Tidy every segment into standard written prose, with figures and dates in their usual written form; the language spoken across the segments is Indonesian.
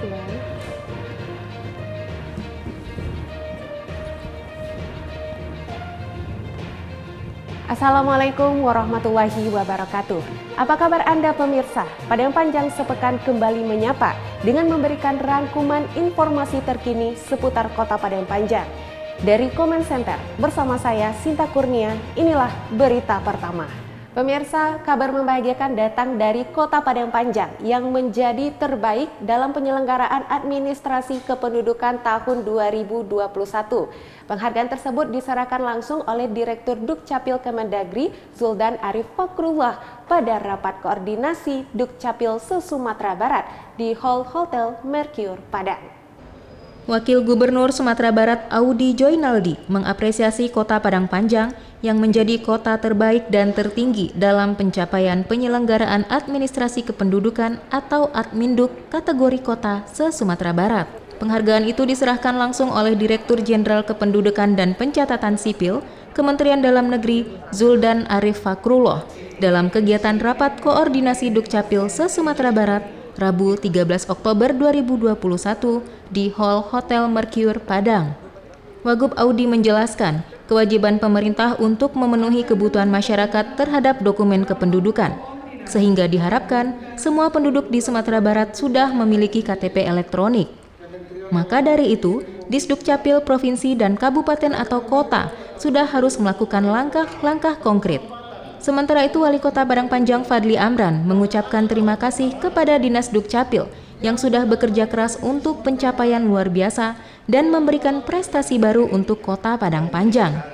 kasih Bang. Assalamualaikum warahmatullahi wabarakatuh. Apa kabar Anda pemirsa? Padang Panjang sepekan kembali menyapa dengan memberikan rangkuman informasi terkini seputar Kota Padang Panjang. Dari Comment Center bersama saya Sinta Kurnia, inilah berita pertama. Pemirsa, kabar membahagiakan datang dari Kota Padang Panjang yang menjadi terbaik dalam penyelenggaraan administrasi kependudukan tahun 2021. Penghargaan tersebut diserahkan langsung oleh Direktur Dukcapil Kemendagri Zuldan Arif Fakrullah pada rapat koordinasi Dukcapil se-Sumatera Barat di Hall Hotel Mercure Padang. Wakil Gubernur Sumatera Barat Audi Joynaldi mengapresiasi Kota Padang Panjang yang menjadi kota terbaik dan tertinggi dalam pencapaian penyelenggaraan administrasi kependudukan atau Adminduk kategori kota se-Sumatera Barat. Penghargaan itu diserahkan langsung oleh Direktur Jenderal Kependudukan dan Pencatatan Sipil Kementerian Dalam Negeri Zuldan Arif Fakrullah dalam kegiatan rapat koordinasi Dukcapil se-Sumatera Barat Rabu 13 Oktober 2021 di Hall Hotel Mercure Padang. Wagub Audi menjelaskan kewajiban pemerintah untuk memenuhi kebutuhan masyarakat terhadap dokumen kependudukan, sehingga diharapkan semua penduduk di Sumatera Barat sudah memiliki KTP elektronik. Maka dari itu, Disdukcapil Provinsi dan Kabupaten atau Kota sudah harus melakukan langkah-langkah konkret. Sementara itu, Wali Kota Padang Panjang Fadli Amran mengucapkan terima kasih kepada Dinas Dukcapil yang sudah bekerja keras untuk pencapaian luar biasa dan memberikan prestasi baru untuk Kota Padang Panjang.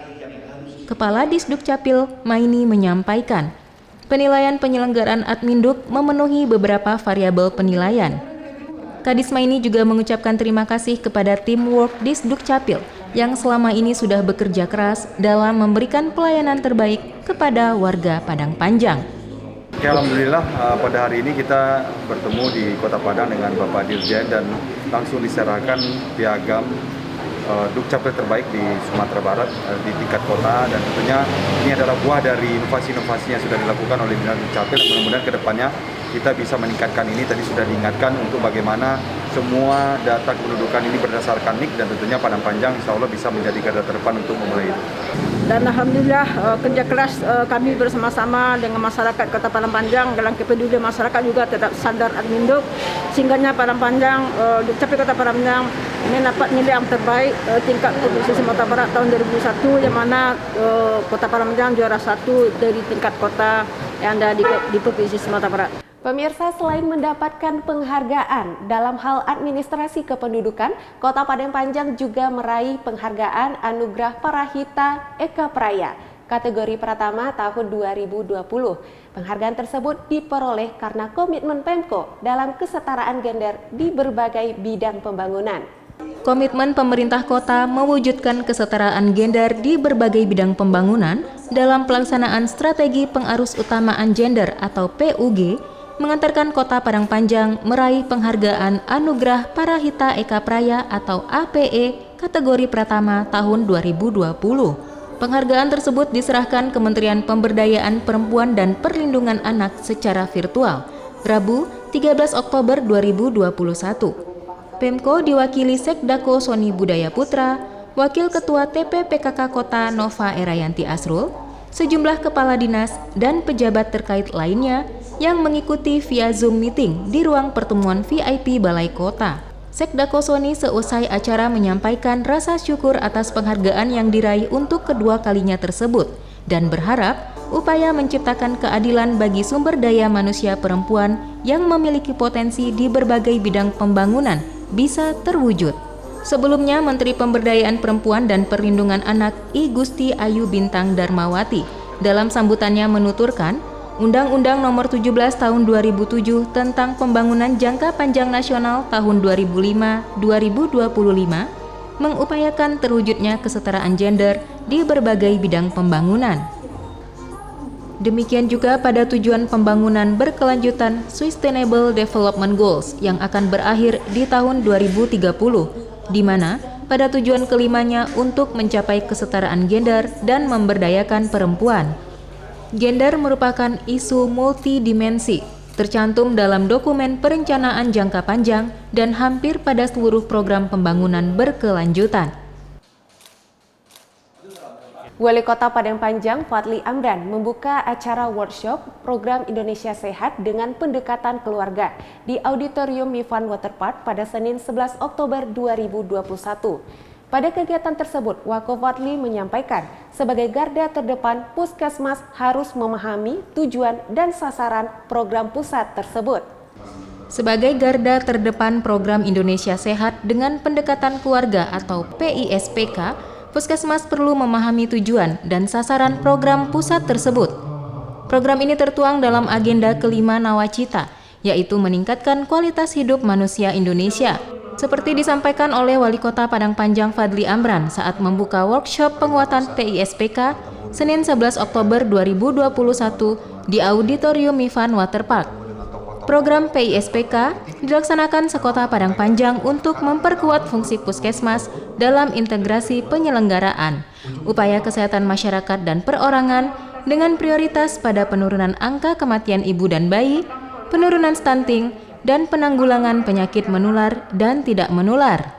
Kepala Disdukcapil Maini menyampaikan, penilaian penyelenggaraan Adminduk memenuhi beberapa variabel penilaian. Kadis Maini juga mengucapkan terima kasih kepada teamwork Disdukcapil yang selama ini sudah bekerja keras dalam memberikan pelayanan terbaik kepada warga Padang Panjang. Alhamdulillah pada hari ini kita bertemu di Kota Padang dengan Bapak Dirjen dan langsung diserahkan piagam Dukcapil terbaik di Sumatera Barat di tingkat kota, dan tentunya ini adalah buah dari inovasi-inovasi yang sudah dilakukan oleh Dinas Dukcapil. Mudah-mudahan ke depannya kita bisa meningkatkan ini. Tadi sudah diingatkan untuk bagaimana semua data kependudukan ini berdasarkan NIK, dan tentunya Padang Panjang insya Allah bisa menjadi garda terdepan untuk memulai itu. Dan Alhamdulillah kerja keras kami bersama-sama dengan masyarakat Kota Padang Panjang dalam kepedulian masyarakat juga tetap sadar Adminduk, sehingganya Padang Panjang, Dukcapil Kota Padang Panjang mendapat nilai yang terbaik tingkat Provinsi Sumatera Barat tahun 2001, yang mana Kota Padang Panjang juara 1 dari tingkat kota yang ada di Provinsi Sumatera Barat. Pemirsa, selain mendapatkan penghargaan dalam hal administrasi kependudukan, Kota Padang Panjang juga meraih penghargaan Anugerah Parahita Eka Praya kategori pertama tahun 2020. Penghargaan tersebut diperoleh karena komitmen Pemko dalam kesetaraan gender di berbagai bidang pembangunan. Komitmen pemerintah kota mewujudkan kesetaraan gender di berbagai bidang pembangunan dalam pelaksanaan strategi pengarus utamaan gender atau PUG mengantarkan Kota Padang Panjang meraih penghargaan Anugerah Parahita Eka Praya atau APE kategori pertama tahun 2020. Penghargaan tersebut diserahkan Kementerian Pemberdayaan Perempuan dan Perlindungan Anak secara virtual, Rabu 13 Oktober 2021. Pemko diwakili Sekdako Soni Budaya Putra, Wakil Ketua TPPKK Kota Nova Erayanti Asrul, sejumlah kepala dinas dan pejabat terkait lainnya yang mengikuti via Zoom meeting di ruang pertemuan VIP Balai Kota. Sekdako Soni seusai acara menyampaikan rasa syukur atas penghargaan yang diraih untuk kedua kalinya tersebut dan berharap upaya menciptakan keadilan bagi sumber daya manusia perempuan yang memiliki potensi di berbagai bidang pembangunan bisa terwujud. Sebelumnya, Menteri Pemberdayaan Perempuan dan Perlindungan Anak I Gusti Ayu Bintang Darmawati dalam sambutannya menuturkan, Undang-Undang Nomor 17 Tahun 2007 tentang Pembangunan Jangka Panjang Nasional tahun 2005-2025 mengupayakan terwujudnya kesetaraan gender di berbagai bidang pembangunan. Demikian juga pada tujuan pembangunan berkelanjutan Sustainable Development Goals yang akan berakhir di tahun 2030, di mana pada tujuan kelimanya untuk mencapai kesetaraan gender dan memberdayakan perempuan. Gender merupakan isu multidimensi tercantum dalam dokumen perencanaan jangka panjang dan hampir pada seluruh program pembangunan berkelanjutan. Wali Kota Padang Panjang Fadli Amran membuka acara workshop program Indonesia Sehat dengan pendekatan keluarga di Auditorium Mifan Waterpark pada Senin 11 Oktober 2021. Pada kegiatan tersebut, Wako Fadli menyampaikan sebagai garda terdepan Puskesmas harus memahami tujuan dan sasaran program pusat tersebut. Sebagai garda terdepan program Indonesia Sehat dengan pendekatan keluarga atau PISPK, Puskesmas perlu memahami tujuan dan sasaran program pusat tersebut. Program ini tertuang dalam agenda kelima Nawacita, yaitu meningkatkan kualitas hidup manusia Indonesia. Seperti disampaikan oleh Wali Kota Padang Panjang Fadli Amran saat membuka workshop penguatan PISPK Senin 11 Oktober 2021 di Auditorium Mifan Waterpark. Program PISPK dilaksanakan sekota Padang Panjang untuk memperkuat fungsi puskesmas dalam integrasi penyelenggaraan, upaya kesehatan masyarakat dan perorangan dengan prioritas pada penurunan angka kematian ibu dan bayi, penurunan stunting, dan penanggulangan penyakit menular dan tidak menular.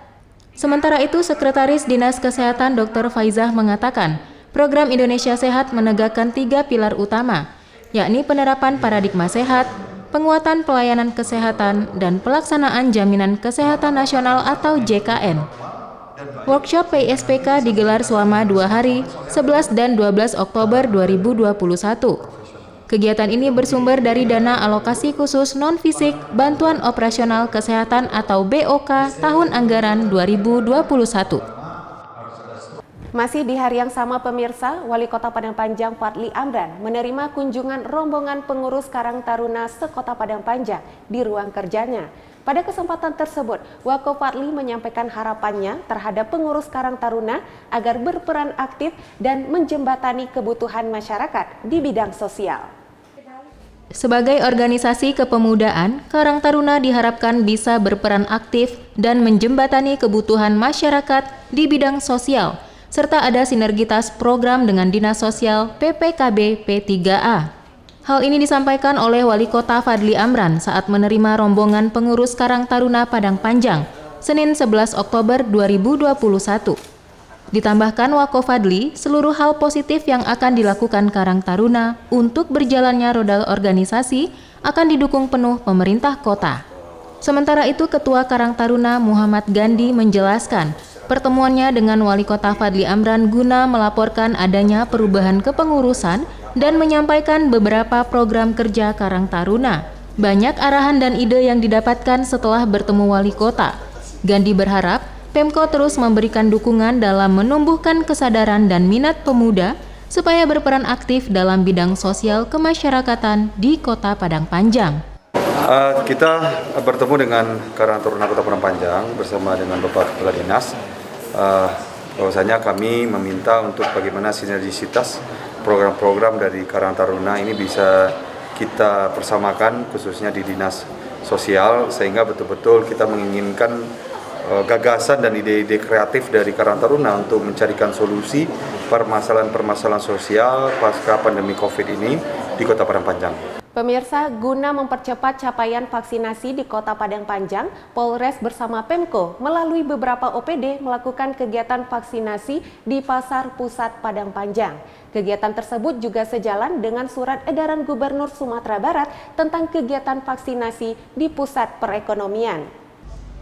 Sementara itu, Sekretaris Dinas Kesehatan Dr. Faizah mengatakan, program Indonesia Sehat menegakkan 3 pilar utama, yakni penerapan paradigma sehat, penguatan pelayanan kesehatan, dan pelaksanaan Jaminan Kesehatan Nasional atau JKN. Workshop PISPK digelar selama 2 hari, 11 dan 12 Oktober 2021. Kegiatan ini bersumber dari dana alokasi khusus non-fisik Bantuan Operasional Kesehatan atau BOK tahun anggaran 2021. Masih di hari yang sama pemirsa, Wali Kota Padang Panjang Fadli Amran menerima kunjungan rombongan pengurus Karang Taruna Sekota Padang Panjang di ruang kerjanya. Pada kesempatan tersebut, Wako Fadli menyampaikan harapannya terhadap pengurus Karang Taruna agar berperan aktif dan menjembatani kebutuhan masyarakat di bidang sosial. Sebagai organisasi kepemudaan, Karang Taruna diharapkan bisa berperan aktif dan menjembatani kebutuhan masyarakat di bidang sosial, serta ada sinergitas program dengan Dinas Sosial PPKB P3A. Hal ini disampaikan oleh Wali Kota Fadli Amran saat menerima rombongan pengurus Karang Taruna Padang Panjang, Senin 11 Oktober 2021. Ditambahkan Wako Fadli, seluruh hal positif yang akan dilakukan Karang Taruna untuk berjalannya roda organisasi akan didukung penuh pemerintah kota. Sementara itu, Ketua Karang Taruna Muhammad Gandhi menjelaskan, pertemuannya dengan Wali Kota Fadli Amran guna melaporkan adanya perubahan kepengurusan dan menyampaikan beberapa program kerja Karang Taruna. Banyak arahan dan ide yang didapatkan setelah bertemu Wali Kota. Gandhi berharap Pemko terus memberikan dukungan dalam menumbuhkan kesadaran dan minat pemuda supaya berperan aktif dalam bidang sosial kemasyarakatan di Kota Padang Panjang. Kita bertemu dengan Karang Taruna Kota Padang Panjang bersama dengan Bapak Kepala Dinas. Bahwasanya kami meminta untuk bagaimana sinergisitas program-program dari Karang Taruna ini bisa kita persamakan khususnya di Dinas Sosial, sehingga betul-betul kita menginginkan gagasan dan ide-ide kreatif dari Karang Taruna untuk mencarikan solusi permasalahan-permasalahan sosial pasca pandemi COVID ini di Kota Padang Panjang. Pemirsa, guna mempercepat capaian vaksinasi di Kota Padang Panjang, Polres bersama Pemko melalui beberapa OPD melakukan kegiatan vaksinasi di Pasar Pusat Padang Panjang. Kegiatan tersebut juga sejalan dengan surat edaran Gubernur Sumatera Barat tentang kegiatan vaksinasi di pusat perekonomian.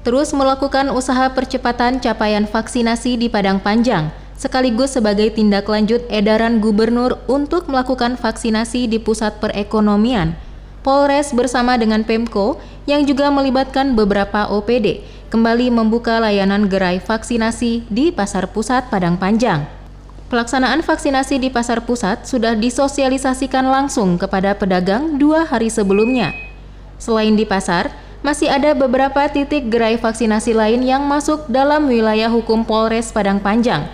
Terus melakukan usaha percepatan capaian vaksinasi di Padang Panjang, sekaligus sebagai tindak lanjut edaran Gubernur untuk melakukan vaksinasi di pusat perekonomian. Polres bersama dengan Pemko yang juga melibatkan beberapa OPD kembali membuka layanan gerai vaksinasi di Pasar Pusat Padang Panjang. Pelaksanaan vaksinasi di Pasar Pusat sudah disosialisasikan langsung kepada pedagang 2 hari sebelumnya. Selain di pasar, masih ada beberapa titik gerai vaksinasi lain yang masuk dalam wilayah hukum Polres Padang Panjang.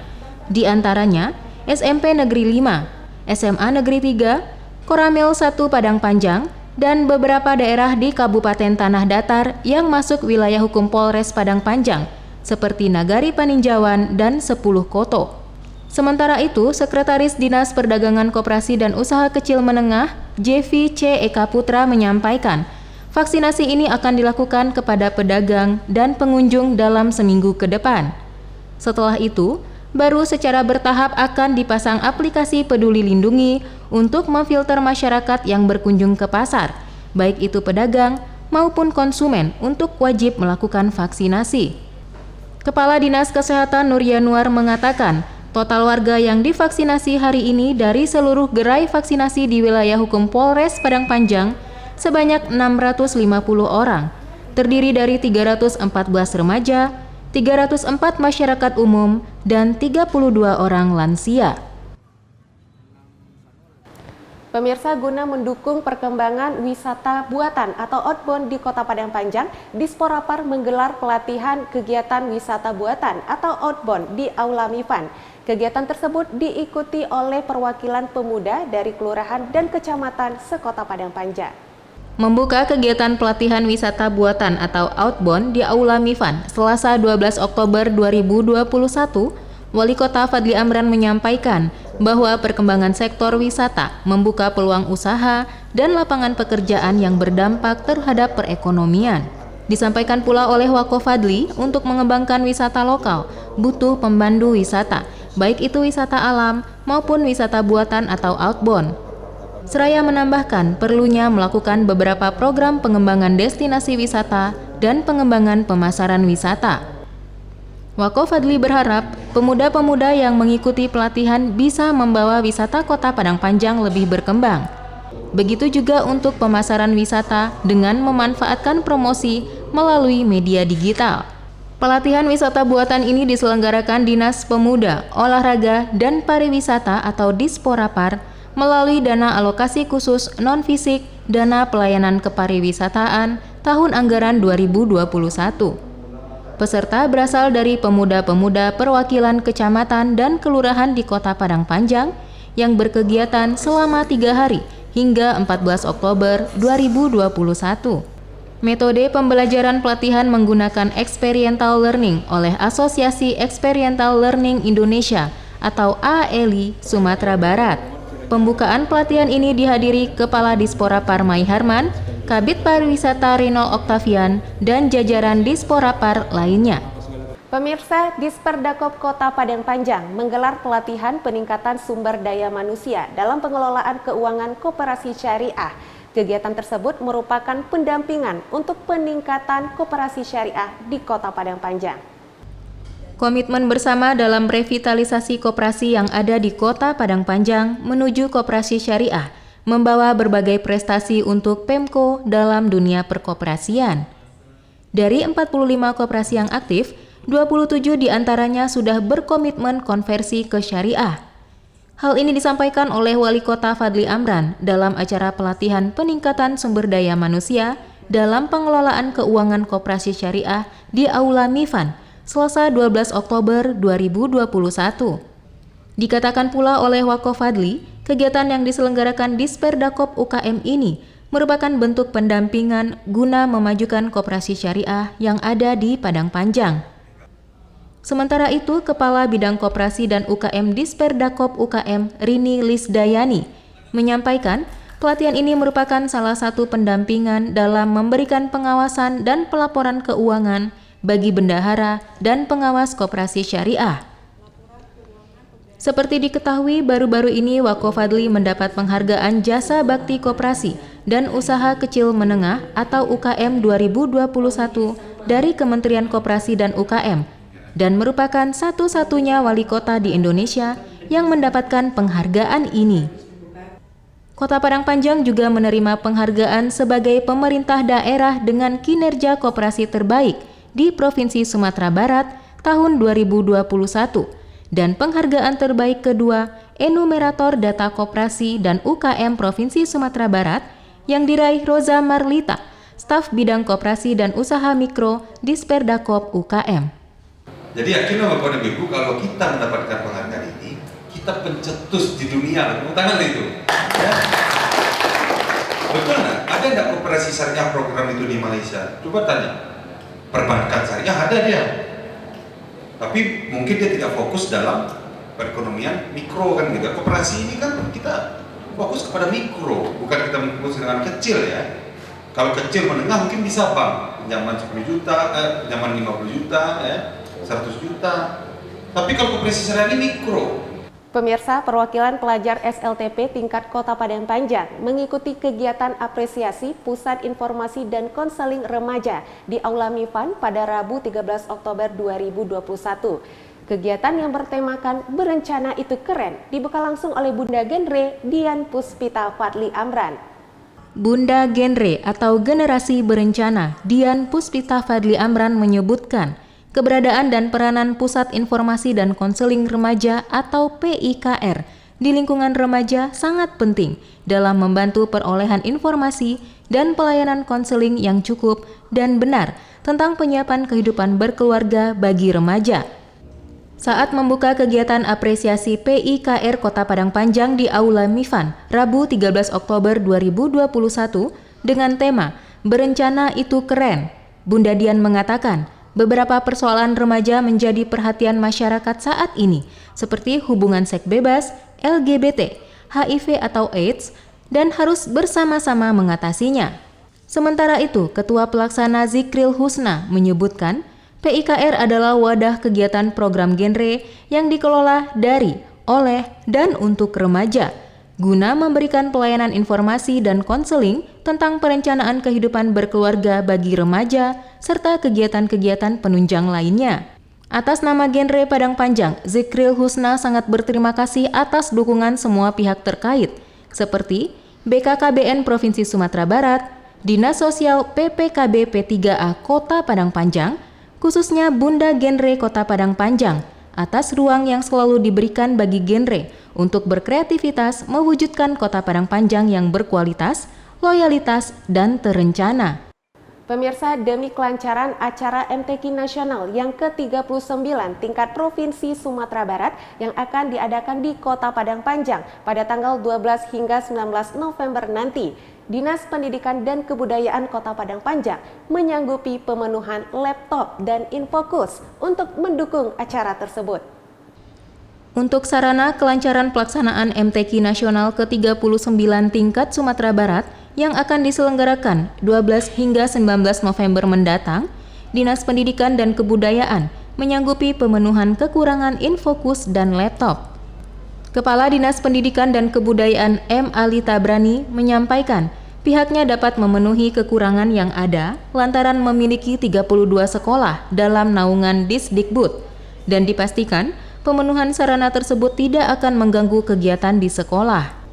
Di antaranya SMP Negeri 5, SMA Negeri 3, Koramil 1 Padang Panjang, dan beberapa daerah di Kabupaten Tanah Datar yang masuk wilayah hukum Polres Padang Panjang, seperti Nagari Paninjauan dan 10 Koto. Sementara itu, Sekretaris Dinas Perdagangan Koperasi dan Usaha Kecil Menengah, JV C. Eka Putra menyampaikan, Vaksinasi ini akan dilakukan kepada pedagang dan pengunjung dalam seminggu ke depan. Setelah itu, baru secara bertahap akan dipasang aplikasi Peduli Lindungi untuk memfilter masyarakat yang berkunjung ke pasar, baik itu pedagang maupun konsumen untuk wajib melakukan vaksinasi. Kepala Dinas Kesehatan Nur Yanuar mengatakan, total warga yang divaksinasi hari ini dari seluruh gerai vaksinasi di wilayah hukum Polres Padang Panjang sebanyak 650 orang, terdiri dari 314 remaja, 304 masyarakat umum, dan 32 orang lansia. Pemirsa, guna mendukung perkembangan wisata buatan atau outbound di Kota Padang Panjang, Disporapar menggelar pelatihan kegiatan wisata buatan atau outbound di Aula Mifan. Kegiatan tersebut diikuti oleh perwakilan pemuda dari kelurahan dan kecamatan sekota Padang Panjang. Membuka kegiatan pelatihan wisata buatan atau outbound di Aula Mifan, Selasa 12 Oktober 2021, Wali Kota Fadli Amran menyampaikan bahwa perkembangan sektor wisata membuka peluang usaha dan lapangan pekerjaan yang berdampak terhadap perekonomian. Disampaikan pula oleh Wako Fadli, untuk mengembangkan wisata lokal butuh pemandu wisata, baik itu wisata alam maupun wisata buatan atau outbound. Seraya menambahkan perlunya melakukan beberapa program pengembangan destinasi wisata dan pengembangan pemasaran wisata. Wako Fadli berharap pemuda-pemuda yang mengikuti pelatihan bisa membawa wisata Kota Padang Panjang lebih berkembang. Begitu juga untuk pemasaran wisata dengan memanfaatkan promosi melalui media digital. Pelatihan wisata buatan ini diselenggarakan Dinas Pemuda, Olahraga, dan Pariwisata atau Disporapar melalui dana alokasi khusus non-fisik dana pelayanan kepariwisataan tahun anggaran 2021. Peserta berasal dari pemuda-pemuda perwakilan kecamatan dan kelurahan di Kota Padang Panjang yang berkegiatan selama 3 hari hingga 14 Oktober 2021. Metode pembelajaran pelatihan menggunakan experiential learning oleh Asosiasi Experiential Learning Indonesia atau AELI Sumatera Barat. Pembukaan pelatihan ini dihadiri Kepala Disporapar Mai Harman, Kabid Pariwisata Rino Oktavian, dan jajaran Disporapar lainnya. Pemirsa, Disperdakop Kota Padang Panjang menggelar pelatihan peningkatan sumber daya manusia dalam pengelolaan keuangan koperasi syariah. Kegiatan tersebut merupakan pendampingan untuk peningkatan koperasi syariah di Kota Padang Panjang. Komitmen bersama dalam revitalisasi koperasi yang ada di Kota Padang Panjang menuju koperasi syariah membawa berbagai prestasi untuk Pemko dalam dunia perkoperasian. Dari 45 koperasi yang aktif, 27 diantaranya sudah berkomitmen konversi ke syariah. Hal ini disampaikan oleh Wali Kota Fadli Amran dalam acara pelatihan peningkatan sumber daya manusia dalam pengelolaan keuangan koperasi syariah di Aula Mifan, Selasa 12 Oktober 2021. Dikatakan pula oleh Wako Fadli, kegiatan yang diselenggarakan Disperdakop UKM ini merupakan bentuk pendampingan guna memajukan koperasi syariah yang ada di Padang Panjang. Sementara itu, Kepala Bidang Koperasi dan UKM Disperdakop UKM Rini Lisdayani menyampaikan pelatihan ini merupakan salah satu pendampingan dalam memberikan pengawasan dan pelaporan keuangan bagi bendahara dan pengawas koperasi syariah. Seperti diketahui, baru-baru ini Wako Fadli mendapat penghargaan Jasa Bakti Koperasi dan Usaha Kecil Menengah atau UKM 2021 dari Kementerian Koperasi dan UKM dan merupakan satu-satunya wali kota di Indonesia yang mendapatkan penghargaan ini. Kota Padang Panjang juga menerima penghargaan sebagai pemerintah daerah dengan kinerja koperasi terbaik di Provinsi Sumatera Barat tahun 2021 dan penghargaan terbaik kedua Enumerator Data Koperasi dan UKM Provinsi Sumatera Barat yang diraih Roza Marlita, staf bidang koperasi dan usaha mikro Disperdakop UKM. Jadi yakinlah Bapak dan Ibu, kalau kita mendapatkan penghargaan ini, kita pencetus di dunia, tepuk tangan itu. Ya. Betul nggak? Ada nggak koperasi syariah program itu di Malaysia? Coba tanya. Perbankan syariah ada dia, tapi mungkin dia tidak fokus dalam perekonomian mikro kan gitu. Koperasi ini kan kita fokus kepada mikro, bukan kita fokus dengan kecil ya. Kalau kecil menengah mungkin bisa Bang, pinjaman 10 juta, pinjaman 50 juta, 100 juta. Tapi kalau koperasi syariah ini mikro. Pemirsa, perwakilan pelajar SLTP tingkat Kota Padang Panjang mengikuti kegiatan apresiasi Pusat Informasi dan Konseling Remaja di Aula Mifan pada Rabu 13 Oktober 2021. Kegiatan yang bertemakan Berencana Itu Keren dibuka langsung oleh Bunda Genre Dian Puspita Fadli Amran. Bunda Genre atau Generasi Berencana Dian Puspita Fadli Amran menyebutkan keberadaan dan peranan Pusat Informasi dan Konseling Remaja atau PIKR di lingkungan remaja sangat penting dalam membantu perolehan informasi dan pelayanan konseling yang cukup dan benar tentang penyiapan kehidupan berkeluarga bagi remaja. Saat membuka kegiatan apresiasi PIKR Kota Padang Panjang di Aula Mifan, Rabu 13 Oktober 2021 dengan tema Berencana Itu Keren, Bunda Dian mengatakan beberapa persoalan remaja menjadi perhatian masyarakat saat ini, seperti hubungan seks bebas, LGBT, HIV atau AIDS, dan harus bersama-sama mengatasinya. Sementara itu, Ketua Pelaksana Zikril Husna menyebutkan PIKR adalah wadah kegiatan program genre yang dikelola dari, oleh, dan untuk remaja, guna memberikan pelayanan informasi dan konseling tentang perencanaan kehidupan berkeluarga bagi remaja, serta kegiatan-kegiatan penunjang lainnya. Atas nama Genre Padang Panjang, Zikril Husna sangat berterima kasih atas dukungan semua pihak terkait, seperti BKKBN Provinsi Sumatera Barat, Dinas Sosial PPKB P3A Kota Padang Panjang, khususnya Bunda Genre Kota Padang Panjang, atas ruang yang selalu diberikan bagi genre untuk berkreativitas mewujudkan Kota Padang Panjang yang berkualitas, loyalitas, dan terencana. Pemirsa, demi kelancaran acara MTQ Nasional yang ke-39 tingkat Provinsi Sumatera Barat yang akan diadakan di Kota Padang Panjang pada tanggal 12 hingga 19 November nanti, Dinas Pendidikan dan Kebudayaan Kota Padang Panjang menyanggupi pemenuhan laptop dan infokus untuk mendukung acara tersebut. Untuk sarana kelancaran pelaksanaan MTQ Nasional ke-39 tingkat Sumatera Barat yang akan diselenggarakan 12 hingga 19 November mendatang, Dinas Pendidikan dan Kebudayaan menyanggupi pemenuhan kekurangan infokus dan laptop. Kepala Dinas Pendidikan dan Kebudayaan M. Ali Tabrani menyampaikan pihaknya dapat memenuhi kekurangan yang ada lantaran memiliki 32 sekolah dalam naungan Disdikbud dan dipastikan pemenuhan sarana tersebut tidak akan mengganggu kegiatan di sekolah.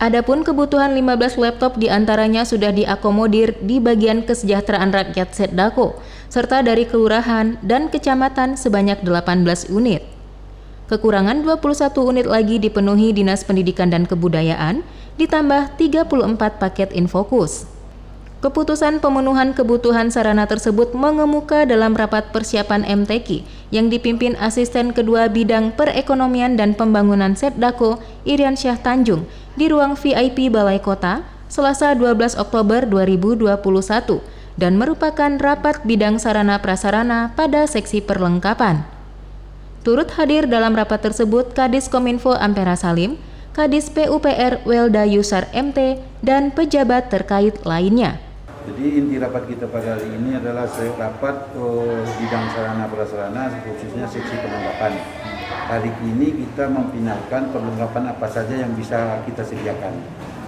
Adapun kebutuhan 15 laptop diantaranya sudah diakomodir di bagian kesejahteraan rakyat Setdako, serta dari kelurahan dan kecamatan sebanyak 18 unit. Kekurangan 21 unit lagi dipenuhi Dinas Pendidikan dan Kebudayaan, ditambah 34 paket infokus. Keputusan pemenuhan kebutuhan sarana tersebut mengemuka dalam rapat persiapan MTQ yang dipimpin Asisten Kedua Bidang Perekonomian dan Pembangunan Setdako, Irian Syah Tanjung, di ruang VIP Balai Kota, Selasa 12 Oktober 2021, dan merupakan rapat bidang sarana prasarana pada seksi perlengkapan. Turut hadir dalam rapat tersebut Kadis Kominfo Ampera Salim, Kadis PUPR Welda Yusar MT, dan pejabat terkait lainnya. Jadi inti rapat kita pada hari ini adalah rapat bidang sarana prasarana khususnya seksi perlengkapan. Hari ini kita memfinalkan perlengkapan apa saja yang bisa kita sediakan.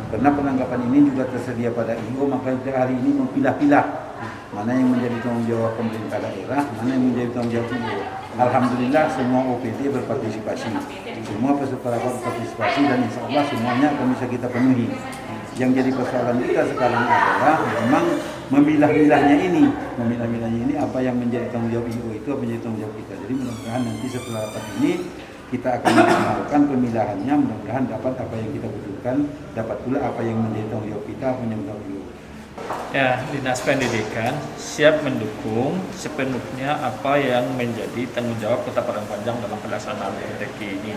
Karena perlengkapan ini juga tersedia pada IO, maka kita hari ini memilah-pilah mana yang menjadi tanggung jawab pemerintah daerah, mana yang menjadi tanggung jawab IO. Alhamdulillah semua OPD berpartisipasi, semua peserta rapat berpartisipasi dan insya Allah semuanya akan bisa kita penuhi. Yang jadi persoalan kita sekarang adalah memang memilah-milahnya ini apa yang menjadi tanggung jawab IO itu apa menjadi tanggung jawab kita. Jadi mudah-mudahan nanti setelah rapat ini kita akan melakukan pemilahannya, mudah-mudahan dapat apa yang kita butuhkan, dapat pula apa yang menjadi tanggung jawab kita, apa yang menjadi tanggung jawab IO. Ya, Dinas Pendidikan siap mendukung sepenuhnya apa yang menjadi tanggung jawab Kota Padang Panjang dalam pelaksanaan MTQ ini.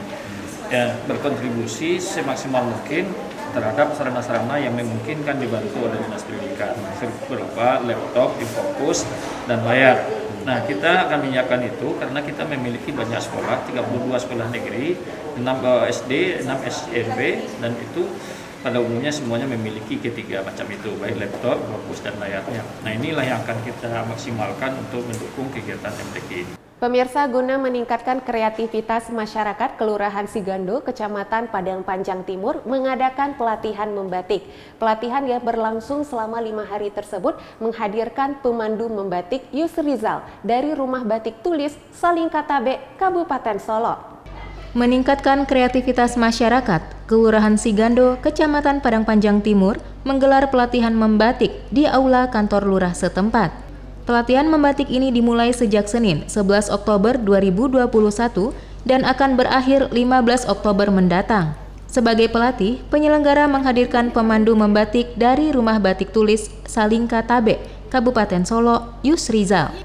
Ya, berkontribusi semaksimal mungkin terhadap sarana-sarana yang memungkinkan dibantu oleh Dinas Pendidikan berupa laptop, infokus, dan layar. Nah, kita akan menyiapkan itu karena kita memiliki banyak sekolah, 32 sekolah negeri, 6 SD, 6 SMP, dan itu pada umumnya semuanya memiliki ketiga macam itu, baik laptop, fokus, dan layarnya. Nah, inilah yang akan kita maksimalkan untuk mendukung kegiatan MTQ ini. Pemirsa, guna meningkatkan kreativitas masyarakat, Kelurahan Sigando, Kecamatan Padang Panjang Timur mengadakan pelatihan membatik. Pelatihan yang berlangsung selama 5 hari tersebut menghadirkan pemandu membatik Yusrizal dari Rumah Batik Tulis Salingkatabe, Kabupaten Solo. Meningkatkan kreativitas masyarakat, Kelurahan Sigando, Kecamatan Padang Panjang Timur menggelar pelatihan membatik di aula kantor lurah setempat. Pelatihan membatik ini dimulai sejak Senin 11 Oktober 2021 dan akan berakhir 15 Oktober mendatang. Sebagai pelatih, penyelenggara menghadirkan pemandu membatik dari Rumah Batik Tulis Salingkatabe, Kabupaten Solo, Yusrizal.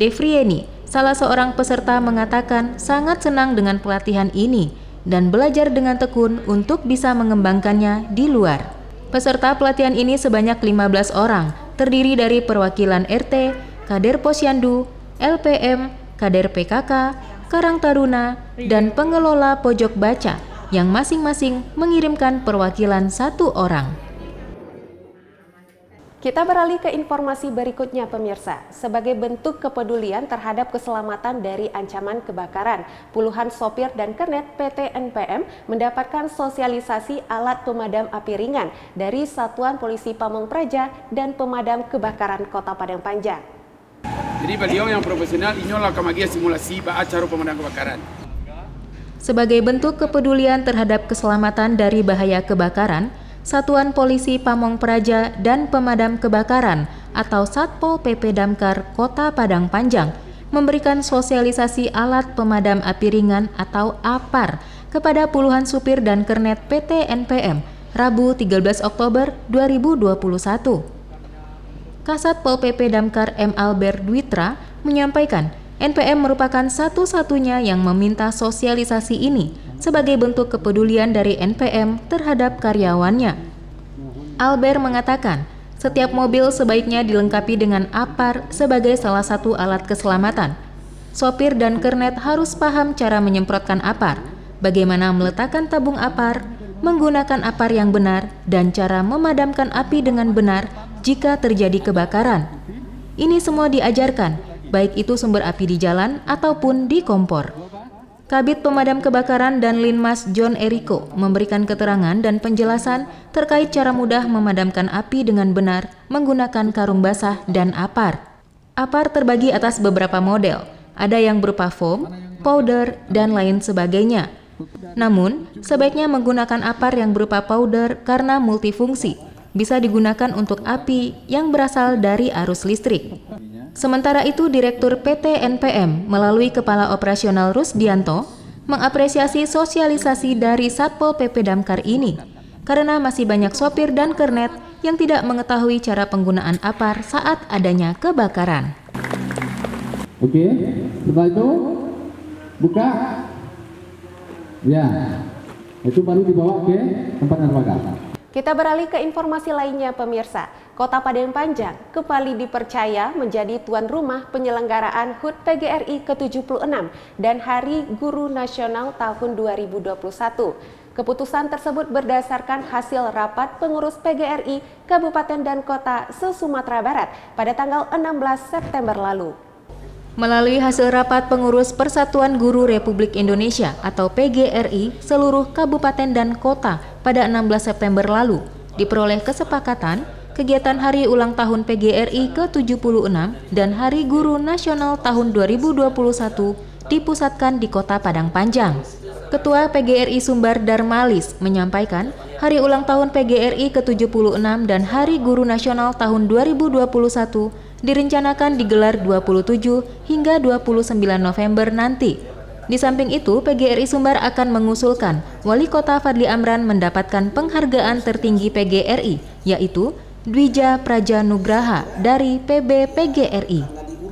Devrieni, salah seorang peserta, mengatakan sangat senang dengan pelatihan ini dan belajar dengan tekun untuk bisa mengembangkannya di luar. Peserta pelatihan ini sebanyak 15 orang, terdiri dari perwakilan RT, Kader Posyandu, LPM, Kader PKK, Karang Taruna, dan pengelola pojok baca yang masing-masing mengirimkan perwakilan 1 orang. Kita beralih ke informasi berikutnya, pemirsa. Sebagai bentuk kepedulian terhadap keselamatan dari ancaman kebakaran, puluhan sopir dan kernet PT NPM mendapatkan sosialisasi alat pemadam api ringan dari Satuan Polisi Pamong Praja dan Pemadam Kebakaran Kota Padang Panjang. Jadi beliau yang profesional inilah kamagia simulasi acara pemadam kebakaran. Sebagai bentuk kepedulian terhadap keselamatan dari bahaya kebakaran, Satuan Polisi Pamong Praja dan Pemadam Kebakaran atau Satpol PP Damkar Kota Padang Panjang memberikan sosialisasi alat pemadam api ringan atau APAR kepada puluhan supir dan kernet PT NPM Rabu 13 Oktober 2021. Kasat Pol PP Damkar M. Albert Dwitra menyampaikan NPM merupakan satu-satunya yang meminta sosialisasi ini sebagai bentuk kepedulian dari NPM terhadap karyawannya. Albert mengatakan, setiap mobil sebaiknya dilengkapi dengan APAR sebagai salah satu alat keselamatan. Sopir dan kernet harus paham cara menyemprotkan APAR, bagaimana meletakkan tabung APAR, menggunakan APAR yang benar, dan cara memadamkan api dengan benar jika terjadi kebakaran. Ini semua diajarkan, baik itu sumber api di jalan ataupun di kompor. Kabid Pemadam Kebakaran dan Linmas John Eriko memberikan keterangan dan penjelasan terkait cara mudah memadamkan api dengan benar menggunakan karung basah dan APAR. APAR terbagi atas beberapa model, ada yang berupa foam, powder, dan lain sebagainya. Namun, sebaiknya menggunakan APAR yang berupa powder karena multifungsi, bisa digunakan untuk api yang berasal dari arus listrik. Sementara itu, Direktur PT NPM melalui Kepala Operasional Rusdianto mengapresiasi sosialisasi dari Satpol PP Damkar ini karena masih banyak sopir dan kernet yang tidak mengetahui cara penggunaan APAR saat adanya kebakaran. Oke, setelah itu buka. Ya, itu baru dibawa ke tempat terbakar. Kita beralih ke informasi lainnya, pemirsa. Kota Padang Panjang kembali dipercaya menjadi tuan rumah penyelenggaraan HUT PGRI ke-76 dan Hari Guru Nasional tahun 2021. Keputusan tersebut berdasarkan hasil rapat pengurus PGRI Kabupaten dan Kota se-Sumatera Barat pada tanggal 16 September lalu. Melalui hasil rapat pengurus Persatuan Guru Republik Indonesia atau PGRI seluruh kabupaten dan kota pada 16 September lalu, diperoleh kesepakatan kegiatan Hari Ulang Tahun PGRI ke-76 dan Hari Guru Nasional tahun 2021 dipusatkan di Kota Padang Panjang. Ketua PGRI Sumbar Darmalis menyampaikan Hari Ulang Tahun PGRI ke-76 dan Hari Guru Nasional tahun 2021 direncanakan digelar 27 hingga 29 November nanti. Di samping itu, PGRI Sumbar akan mengusulkan Wali Kota Fadli Amran mendapatkan penghargaan tertinggi PGRI, yaitu Dwija Praja Nugraha dari PB PGRI.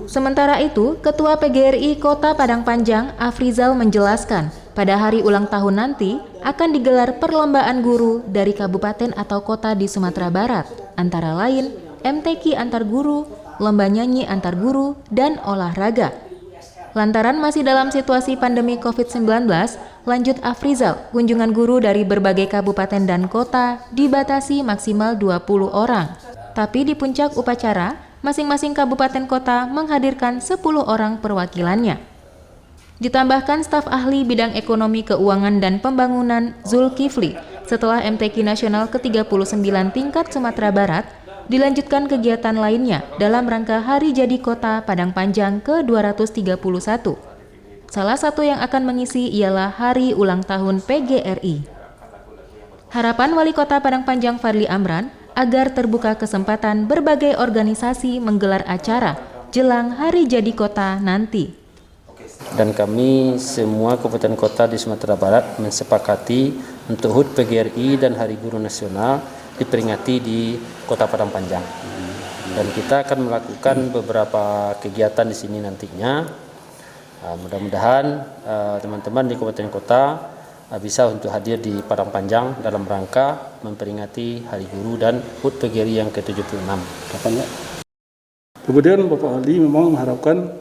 Sementara itu, Ketua PGRI Kota Padang Panjang, Afrizal menjelaskan, pada hari ulang tahun nanti akan digelar perlombaan guru dari kabupaten atau kota di Sumatera Barat, antara lain MTQ antar guru, lomba nyanyi antar guru, dan olahraga. Lantaran masih dalam situasi pandemi COVID-19, lanjut Afrizal, kunjungan guru dari berbagai kabupaten dan kota dibatasi maksimal 20 orang. Tapi di puncak upacara, masing-masing kabupaten kota menghadirkan 10 orang perwakilannya. Ditambahkan staf ahli bidang ekonomi, keuangan, dan pembangunan Zulkifli, setelah MTQ Nasional ke-39 tingkat Sumatera Barat, dilanjutkan kegiatan lainnya dalam rangka Hari Jadi Kota Padang Panjang ke-231. Salah satu yang akan mengisi ialah Hari Ulang Tahun PGRI. Harapan Wali Kota Padang Panjang Fadli Amran agar terbuka kesempatan berbagai organisasi menggelar acara jelang Hari Jadi Kota nanti. Dan kami semua kabupaten kota di Sumatera Barat mensepakati untuk HUT PGRI dan Hari Guru Nasional diperingati di Kota Padang Panjang. Dan kita akan melakukan beberapa kegiatan di sini nantinya. Mudah-mudahan teman-teman di kabupaten kota bisa untuk hadir di Padang Panjang dalam rangka memperingati Hari Guru dan HUT PGRI yang ke-76. Kemudian Bapak Ali memang mengharapkan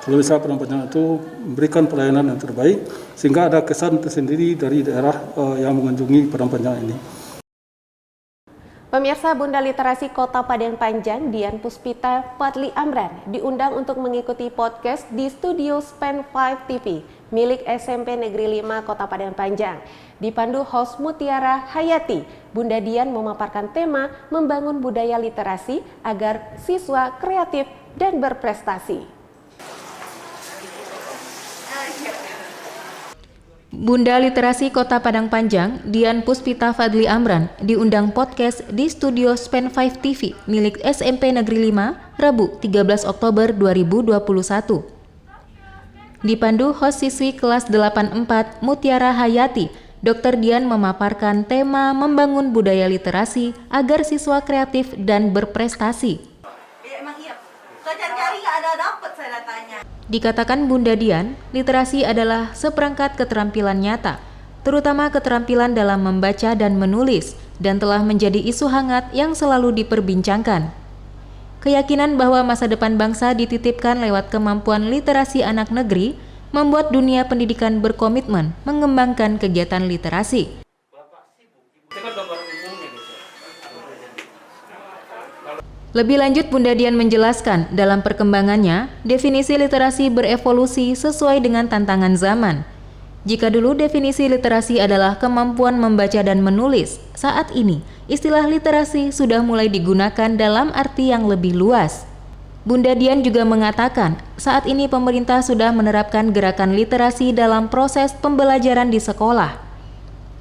Balai Besar Padang Panjang itu memberikan pelayanan yang terbaik sehingga ada kesan tersendiri dari daerah yang mengunjungi Padang Panjang ini. Pemirsa, Bunda Literasi Kota Padang Panjang Dian Puspita Fadli Amran diundang untuk mengikuti podcast di studio Span 5 TV milik SMP Negeri 5 Kota Padang Panjang. Dipandu host Mutiara Hayati, Bunda Dian memaparkan tema membangun budaya literasi agar siswa kreatif dan berprestasi. Bunda Literasi Kota Padang Panjang, Dian Puspita Fadli Amran, diundang podcast di studio Span 5 TV milik SMP Negeri 5, Rabu 13 Oktober 2021. Dipandu host siswi kelas 84 Mutiara Hayati, Dr. Dian memaparkan tema membangun budaya literasi agar siswa kreatif dan berprestasi. Dikatakan Bunda Dian, literasi adalah seperangkat keterampilan nyata, terutama keterampilan dalam membaca dan menulis, dan telah menjadi isu hangat yang selalu diperbincangkan. Keyakinan bahwa masa depan bangsa dititipkan lewat kemampuan literasi anak negeri membuat dunia pendidikan berkomitmen mengembangkan kegiatan literasi. Lebih lanjut, Bunda Dian menjelaskan dalam perkembangannya, definisi literasi berevolusi sesuai dengan tantangan zaman. Jika dulu definisi literasi adalah kemampuan membaca dan menulis, saat ini istilah literasi sudah mulai digunakan dalam arti yang lebih luas. Bunda Dian juga mengatakan, saat ini pemerintah sudah menerapkan gerakan literasi dalam proses pembelajaran di sekolah.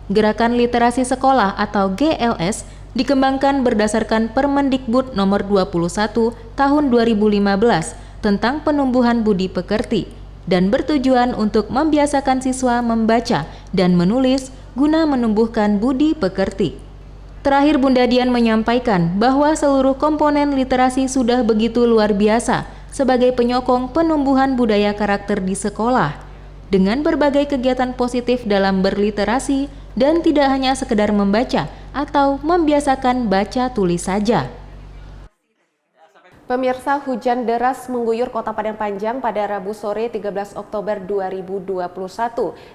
Gerakan Literasi Sekolah atau GLS dikembangkan berdasarkan Permendikbud nomor 21 tahun 2015 tentang penumbuhan budi pekerti dan bertujuan untuk membiasakan siswa membaca dan menulis guna menumbuhkan budi pekerti. Terakhir, Bunda Dian menyampaikan bahwa seluruh komponen literasi sudah begitu luar biasa sebagai penyokong penumbuhan budaya karakter di sekolah dengan berbagai kegiatan positif dalam berliterasi dan tidak hanya sekedar membaca atau membiasakan baca tulis saja. Pemirsa, hujan deras mengguyur Kota Padang Panjang pada Rabu sore 13 Oktober 2021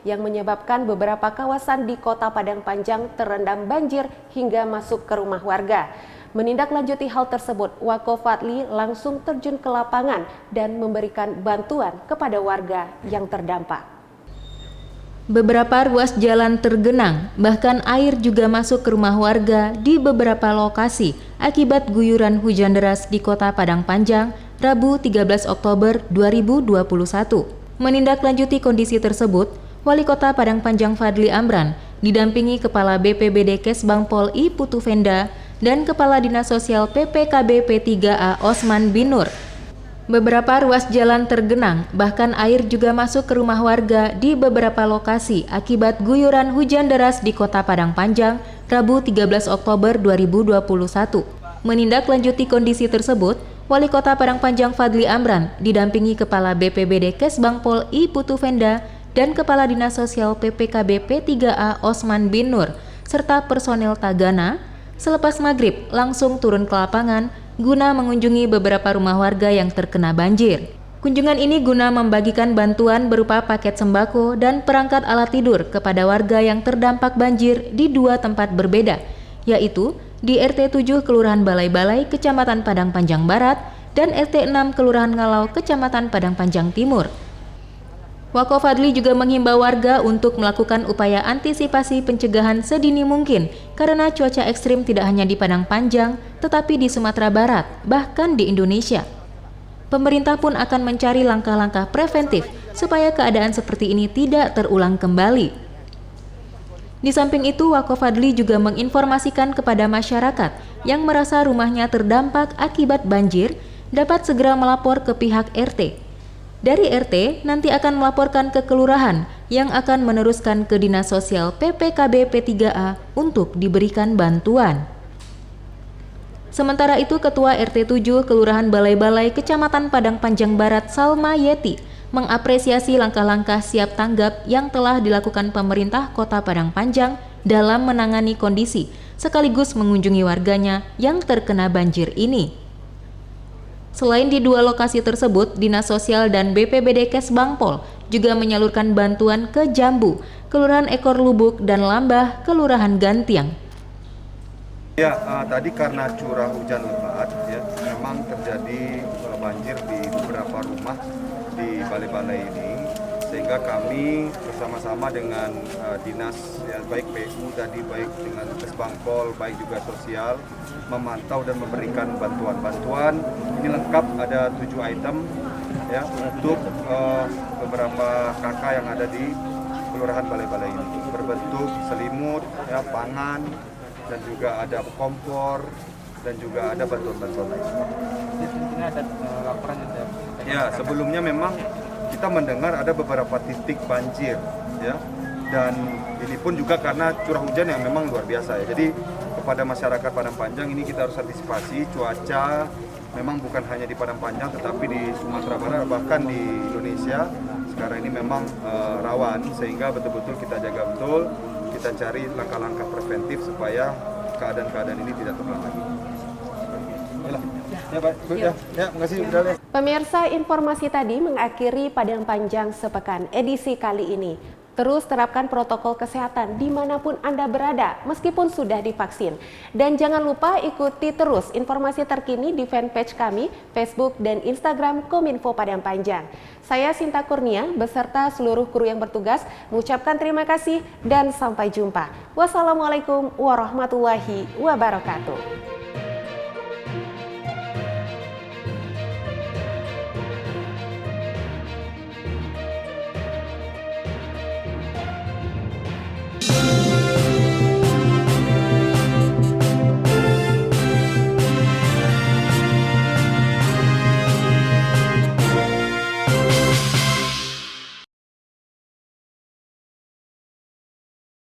yang menyebabkan beberapa kawasan di Kota Padang Panjang terendam banjir hingga masuk ke rumah warga. Menindaklanjuti hal tersebut, Wako Fadli langsung terjun ke lapangan dan memberikan bantuan kepada warga yang terdampak. Beberapa ruas jalan tergenang, bahkan air juga masuk ke rumah warga di beberapa lokasi akibat guyuran hujan deras di Kota Padang Panjang, Rabu 13 Oktober 2021. Menindaklanjuti kondisi tersebut, Wali Kota Padang Panjang Fadli Amran didampingi Kepala BPBD Kesbang Pol I Putu Venda dan Kepala Dinas Sosial PPKB P3A Osman Binur. Beberapa ruas jalan tergenang, bahkan air juga masuk ke rumah warga di beberapa lokasi akibat guyuran hujan deras di Kota Padang Panjang, Rabu 13 Oktober 2021. Menindaklanjuti kondisi tersebut, Wali Kota Padang Panjang Fadli Amran didampingi Kepala BPBD Kesbang Pol I Putu Venda dan Kepala Dinas Sosial PPKB P3A Osman Binur, serta personel Tagana, selepas maghrib langsung turun ke lapangan guna mengunjungi beberapa rumah warga yang terkena banjir. Kunjungan ini guna membagikan bantuan berupa paket sembako dan perangkat alat tidur kepada warga yang terdampak banjir di 2 tempat berbeda, yaitu di RT 7 Kelurahan Balai-Balai, Kecamatan Padang Panjang Barat, dan RT 6 Kelurahan Ngalau, Kecamatan Padang Panjang Timur. Wakofadli juga menghimbau warga untuk melakukan upaya antisipasi pencegahan sedini mungkin karena cuaca ekstrim tidak hanya di Padang Panjang, tetapi di Sumatera Barat, bahkan di Indonesia. Pemerintah pun akan mencari langkah-langkah preventif supaya keadaan seperti ini tidak terulang kembali. Di samping itu, Wakofadli juga menginformasikan kepada masyarakat yang merasa rumahnya terdampak akibat banjir dapat segera melapor ke pihak RT. Dari RT nanti akan melaporkan ke kelurahan yang akan meneruskan ke Dinas Sosial PPKB P3A untuk diberikan bantuan. Sementara itu, Ketua RT 7 Kelurahan Balai-Balai, Kecamatan Padang Panjang Barat, Salma Yeti, mengapresiasi langkah-langkah siap tanggap yang telah dilakukan pemerintah Kota Padang Panjang dalam menangani kondisi, sekaligus mengunjungi warganya yang terkena banjir ini. Selain di 2 lokasi tersebut, Dinas Sosial dan BPBD Kesbangpol juga menyalurkan bantuan ke Jambu, Kelurahan Ekor Lubuk, dan Lambah, Kelurahan Gantiang. Ya, tadi karena curah hujan lebat, ya, memang terjadi banjir di beberapa rumah di balai-balai ini, sehingga kami bersama-sama dengan dinas, ya, baik PU tadi, baik dengan Kesbangpol, baik juga sosial, memantau dan memberikan bantuan-bantuan. Ini lengkap, ada 7 item, ya, untuk beberapa kakak yang ada di kelurahan balai-balai ini, berbentuk selimut, ya, pangan, dan juga ada kompor, dan juga ada bantuan-bantuan lain. Ini ada laporan ya, sebelumnya memang kita mendengar ada beberapa titik banjir, ya, dan ini pun juga karena curah hujan yang memang luar biasa, ya. Jadi kepada masyarakat Padang Panjang ini kita harus antisipasi cuaca memang bukan hanya di Padang Panjang tetapi di Sumatera Barat, bahkan di Indonesia sekarang ini memang rawan, sehingga betul-betul kita jaga betul, kita cari langkah-langkah preventif supaya keadaan-keadaan ini tidak terulang lagi. Ya, Pak. Ya, makasih. Pemirsa, informasi tadi mengakhiri Padang Panjang Sepekan edisi kali ini. Terus terapkan protokol kesehatan dimanapun Anda berada, meskipun sudah divaksin. Dan jangan lupa ikuti terus informasi terkini di fanpage kami, Facebook dan Instagram Kominfo Padang Panjang. Saya Sinta Kurnia beserta seluruh kru yang bertugas mengucapkan terima kasih dan sampai jumpa. Wassalamualaikum warahmatullahi wabarakatuh.